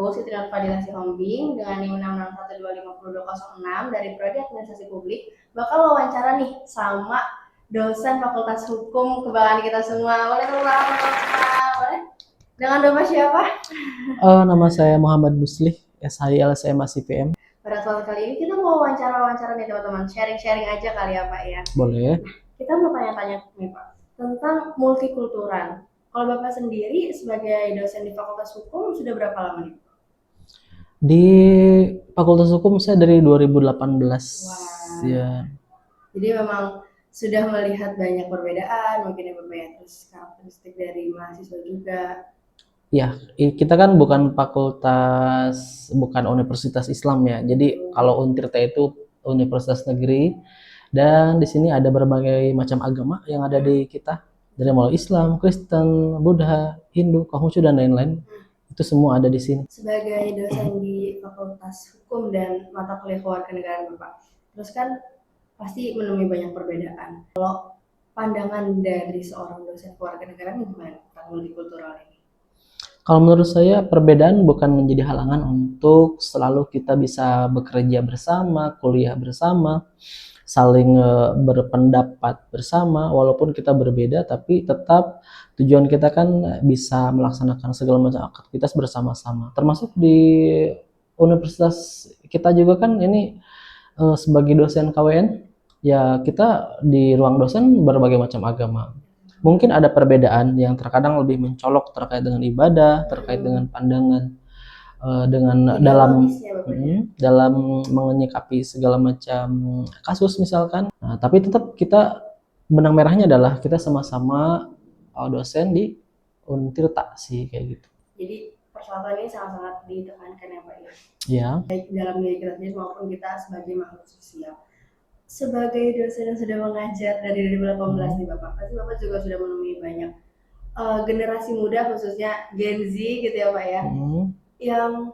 Aku Siti Nurfadila Sihombing dengan NIM 661250206 dari Prodi Administrasi Publik bakal wawancara nih sama dosen Fakultas Hukum kebanggaan kita semua. Boleh tepuk tangan semua? Boleh? Dengan Bapak siapa? Nama saya Muhammad Muslih, SHI LSM CPM. Pada kesempatan kali ini kita mau wawancara-wawancara nih teman-teman, sharing-sharing aja kali ya Pak ya. Boleh. Kita mau tanya-tanya nih Pak tentang multikultural. Kalau Bapak sendiri sebagai dosen di Fakultas Hukum sudah berapa lama nih? Di Fakultas Hukum saya dari 2018. Wah. Ya. Jadi memang sudah melihat banyak perbedaan, mungkin ya Bapak ya, terus karakteristik dari mahasiswa juga. Ya, kita kan bukan universitas Islam ya. Jadi kalau Untirta itu universitas negeri dan di sini ada berbagai macam agama yang ada di kita. Dari mulai Islam, Kristen, Buddha, Hindu, Konghucu dan lain-lain. Itu semua ada di sini. Sebagai dosen di Fakultas Hukum dan mata kuliah kewarganegaraan Bapak, terus kan pasti menemui banyak perbedaan. Kalau pandangan dari seorang dosen kewarganegaraan gimana tentang multikultural ini? Kalau menurut saya perbedaan bukan menjadi halangan untuk selalu kita bisa bekerja bersama, kuliah bersama, saling berpendapat bersama, walaupun kita berbeda tapi tetap tujuan kita kan bisa melaksanakan segala macam aktivitas bersama-sama. Termasuk di universitas kita juga kan ini sebagai dosen KWN, ya kita di ruang dosen berbagai macam agama. Mungkin ada perbedaan yang terkadang lebih mencolok terkait dengan ibadah, terkait dengan pandangan, dengan dalam menyikapi segala macam kasus misalkan. Nah, tapi tetap kita benang merahnya adalah kita sama-sama dosen di Untirta sih kayak gitu. Jadi persoalan ini sangat-sangat ditekankan ya Pak ya. Ya. Baik dalam diri kita sendiri maupun kita sebagai makhluk sosial. Sebagai dosen yang sudah mengajar dari 2018 nih Bapak, pasti Bapak juga sudah menemui banyak generasi muda khususnya Gen Z gitu ya Pak ya, yang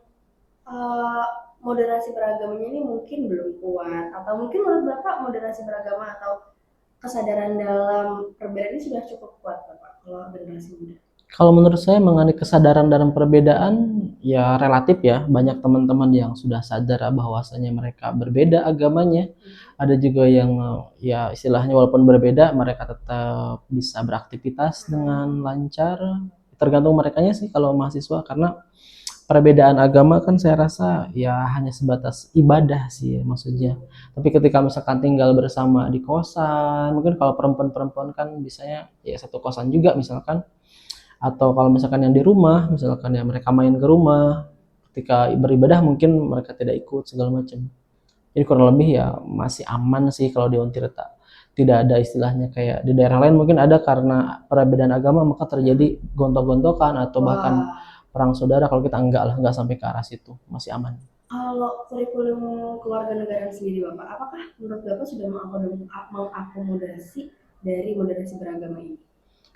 moderasi beragamanya ini mungkin belum kuat, atau mungkin menurut Bapak moderasi beragama atau kesadaran dalam perbedaan ini sudah cukup kuat Bapak kalau generasi muda? Kalau menurut saya mengenai kesadaran dalam perbedaan ya relatif ya, banyak teman-teman yang sudah sadar bahwasanya mereka berbeda agamanya. Ada juga yang ya istilahnya walaupun berbeda mereka tetap bisa beraktivitas dengan lancar. Tergantung merekanya sih kalau mahasiswa, karena perbedaan agama kan saya rasa ya hanya sebatas ibadah sih maksudnya. Tapi ketika misalkan tinggal bersama di kosan, mungkin kalau perempuan-perempuan kan biasanya ya satu kosan juga misalkan, atau kalau misalkan yang di rumah, misalkan ya mereka main ke rumah, ketika beribadah mungkin mereka tidak ikut segala macam. Jadi kurang lebih ya masih aman sih kalau di Untirta. Tidak ada istilahnya kayak di daerah lain mungkin ada karena perbedaan agama maka terjadi gontok-gontokan atau bahkan perang saudara. Kalau kita enggak lah, enggak sampai ke arah situ, masih aman. Kalau kurikulum kewarganegaraan sendiri Bapak, apakah menurut Bapak sudah mengakomodasi dari moderasi beragama ini?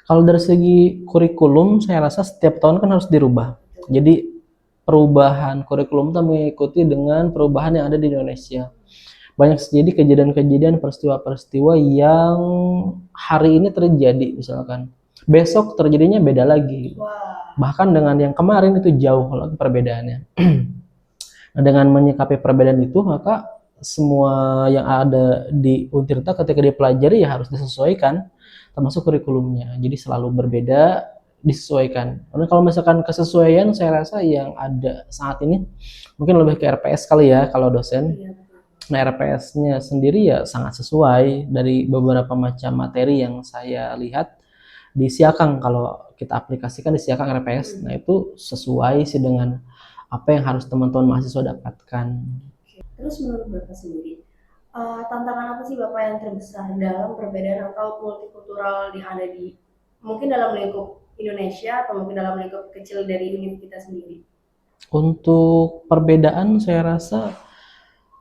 Kalau dari segi kurikulum, saya rasa setiap tahun kan harus dirubah. Jadi perubahan kurikulum itu mengikuti dengan perubahan yang ada di Indonesia. Banyak jadi kejadian-kejadian, peristiwa-peristiwa yang hari ini terjadi misalkan. Besok terjadinya beda lagi. Bahkan dengan yang kemarin itu jauh lagi perbedaannya. Nah, dengan menyikapi perbedaan itu, maka semua yang ada di Untirta ketika dipelajari ya harus disesuaikan, termasuk kurikulumnya. Jadi selalu berbeda, disesuaikan. Karena kalau misalkan kesesuaian, saya rasa yang ada saat ini mungkin lebih ke RPS kali ya kalau dosen. Nah, RPS-nya sendiri ya sangat sesuai dari beberapa macam materi yang saya lihat di Siakang. Kalau kita aplikasikan di Siakang RPS, nah itu sesuai sih dengan apa yang harus teman-teman mahasiswa dapatkan. Terus menurut Bapak sendiri, tantangan apa sih Bapak yang terbesar dalam perbedaan atau multikultural yang ada di mungkin dalam lingkup Indonesia atau mungkin dalam lingkup kecil dari universitas sendiri? Untuk perbedaan saya rasa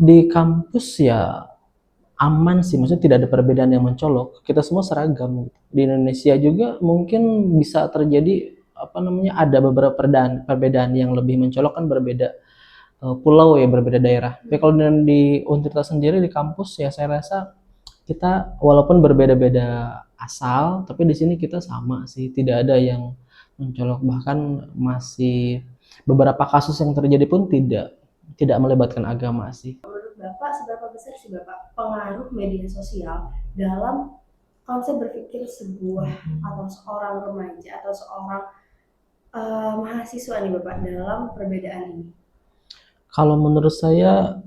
di kampus ya aman sih, maksudnya tidak ada perbedaan yang mencolok. Kita semua seragam. Di Indonesia juga mungkin bisa terjadi ada beberapa perbedaan yang lebih mencolok kan berbeda pulau ya, berbeda daerah. Tapi kalau di Untirta sendiri di kampus ya saya rasa kita walaupun berbeda-beda asal, tapi di sini kita sama sih, tidak ada yang mencolok, bahkan masih beberapa kasus yang terjadi pun tidak melibatkan agama sih. Menurut Bapak, seberapa besar sih Bapak pengaruh media sosial dalam konsep berpikir sebuah atau seorang remaja atau seorang mahasiswa nih Bapak dalam perbedaan ini? Kalau menurut saya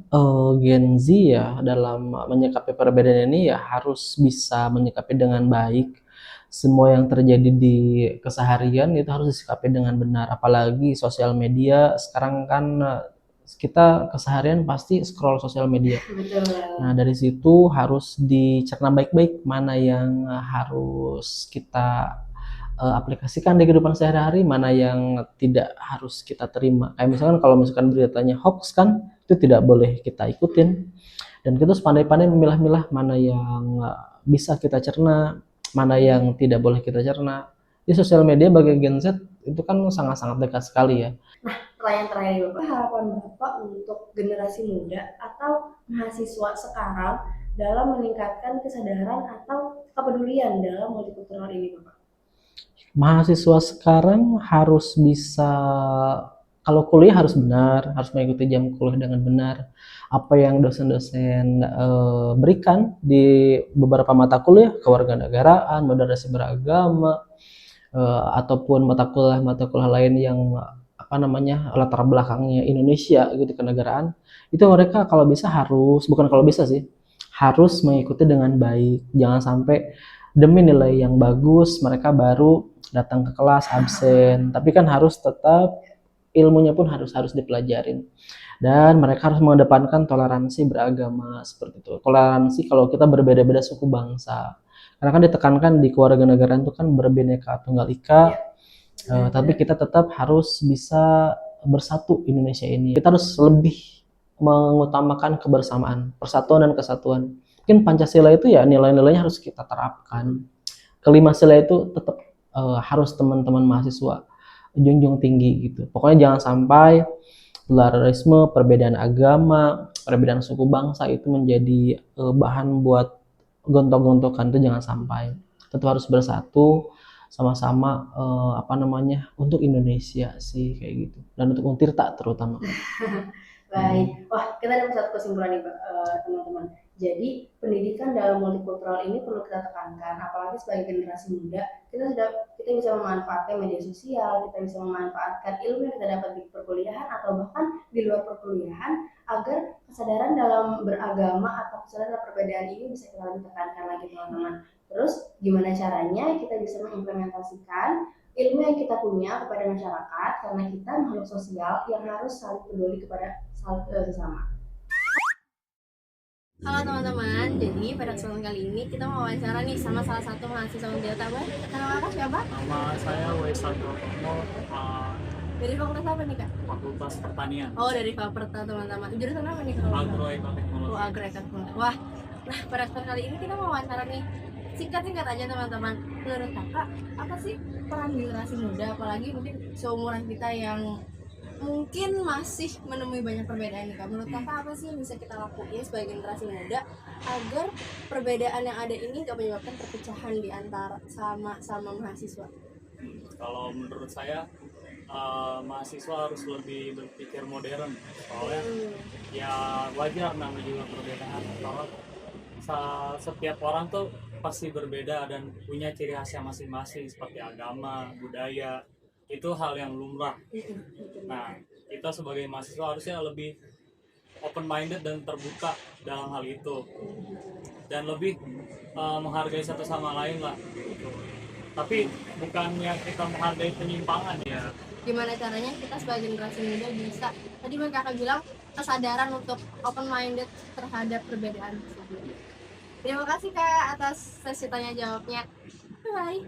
Gen Z ya dalam menyikapi perbedaan ini ya harus bisa menyikapi dengan baik. Semua yang terjadi di keseharian itu harus disikapi dengan benar. Apalagi sosial media sekarang kan kita keseharian pasti scroll sosial media. Betul. Nah dari situ harus dicerna baik-baik mana yang harus kita aplikasikan di kehidupan sehari-hari, mana yang tidak harus kita terima. Kayak misalkan kalau misalkan beritanya hoax kan, itu tidak boleh kita ikutin. Dan kita harus pandai-pandai memilah-milah mana yang bisa kita cerna, mana yang tidak boleh kita cerna. Di sosial media bagi Gen Z itu kan sangat-sangat dekat sekali ya. Nah, pertanyaan terakhir Bapak, harapan Bapak untuk generasi muda atau mahasiswa sekarang dalam meningkatkan kesadaran atau kepedulian dalam multikultural ini Bapak? Mahasiswa sekarang harus bisa, kalau kuliah harus benar, harus mengikuti jam kuliah dengan benar. Apa yang dosen-dosen berikan di beberapa mata kuliah, kewarganegaraan, moderasi beragama, ataupun mata kuliah lain yang latar belakangnya Indonesia gitu kenegaraan, itu mereka kalau bisa harus, bukan kalau bisa sih, harus mengikuti dengan baik. Jangan sampai demi nilai yang bagus mereka baru datang ke kelas absen, tapi kan harus tetap ilmunya pun harus dipelajarin. Dan mereka harus mengedepankan toleransi beragama seperti itu. Toleransi kalau kita berbeda-beda suku bangsa. Karena kan ditekankan di kewarganegaraan itu kan berbineka tunggal ika, tapi kita tetap harus bisa bersatu Indonesia ini. Kita harus lebih mengutamakan kebersamaan, persatuan dan kesatuan. Mungkin Pancasila itu ya nilai-nilainya harus kita terapkan. Kelima sila itu tetap harus teman-teman mahasiswa junjung tinggi gitu. Pokoknya jangan sampai pluralisme, perbedaan agama, perbedaan suku bangsa itu menjadi bahan buat gontok-gontokan, itu jangan sampai. Tetap harus bersatu sama-sama untuk Indonesia sih kayak gitu. Dan untuk Untirta terutama. Baik, wah kita dapat satu kesimpulan nih teman-teman. Jadi pendidikan dalam multikultural ini perlu kita tekankan, apalagi sebagai generasi muda, kita bisa memanfaatkan media sosial, kita bisa memanfaatkan ilmu yang kita dapat di perkuliahan atau bahkan di luar perkuliahan agar kesadaran dalam beragama atau kesadaran dalam perbedaan ini bisa kita lebih tekankan lagi teman-teman. Terus gimana caranya kita bisa mengimplementasikan ilmu yang kita punya kepada masyarakat, karena kita makhluk sosial yang harus saling peduli kepada sesama. Halo teman-teman, jadi pada kesempatan kali ini kita mau wawancara nih sama salah satu mahasiswa Untirta. Nama kakak siapa? Nama saya Waisal Protomo, Dari fakultas apa nih kak? Fakultas Pertanian. Oh dari Faperta teman-teman. Jurusan apa nih? Agroekoteknologi. Oh agroekoteknologi. Wah, nah pada kesempatan kali ini kita mau wawancara nih. Singkat-singkat aja teman-teman. Menurut kakak, apa sih peran generasi muda, apalagi mungkin seumuran kita yang mungkin masih menemui banyak perbedaan nih kak. Menurut kakak apa sih yang bisa kita lakuin sebagai generasi muda agar perbedaan yang ada ini gak menyebabkan perpecahan di antara sama mahasiswa? Kalau menurut saya mahasiswa harus lebih berpikir modern, soalnya ya wajar namanya juga perbedaan. Kalau setiap orang tuh pasti berbeda dan punya ciri khasnya masing-masing seperti agama, budaya. Itu hal yang lumrah. Nah, kita sebagai mahasiswa harusnya lebih open minded dan terbuka dalam hal itu, dan lebih menghargai satu sama lain lah gitu. Tapi bukannya kita menghargai penyimpangan ya. Gimana caranya kita sebagai generasi muda bisa, tadi kakak bilang, kesadaran untuk open minded terhadap perbedaan tersebut. Terima kasih kak atas sesi tanya jawabnya. Bye.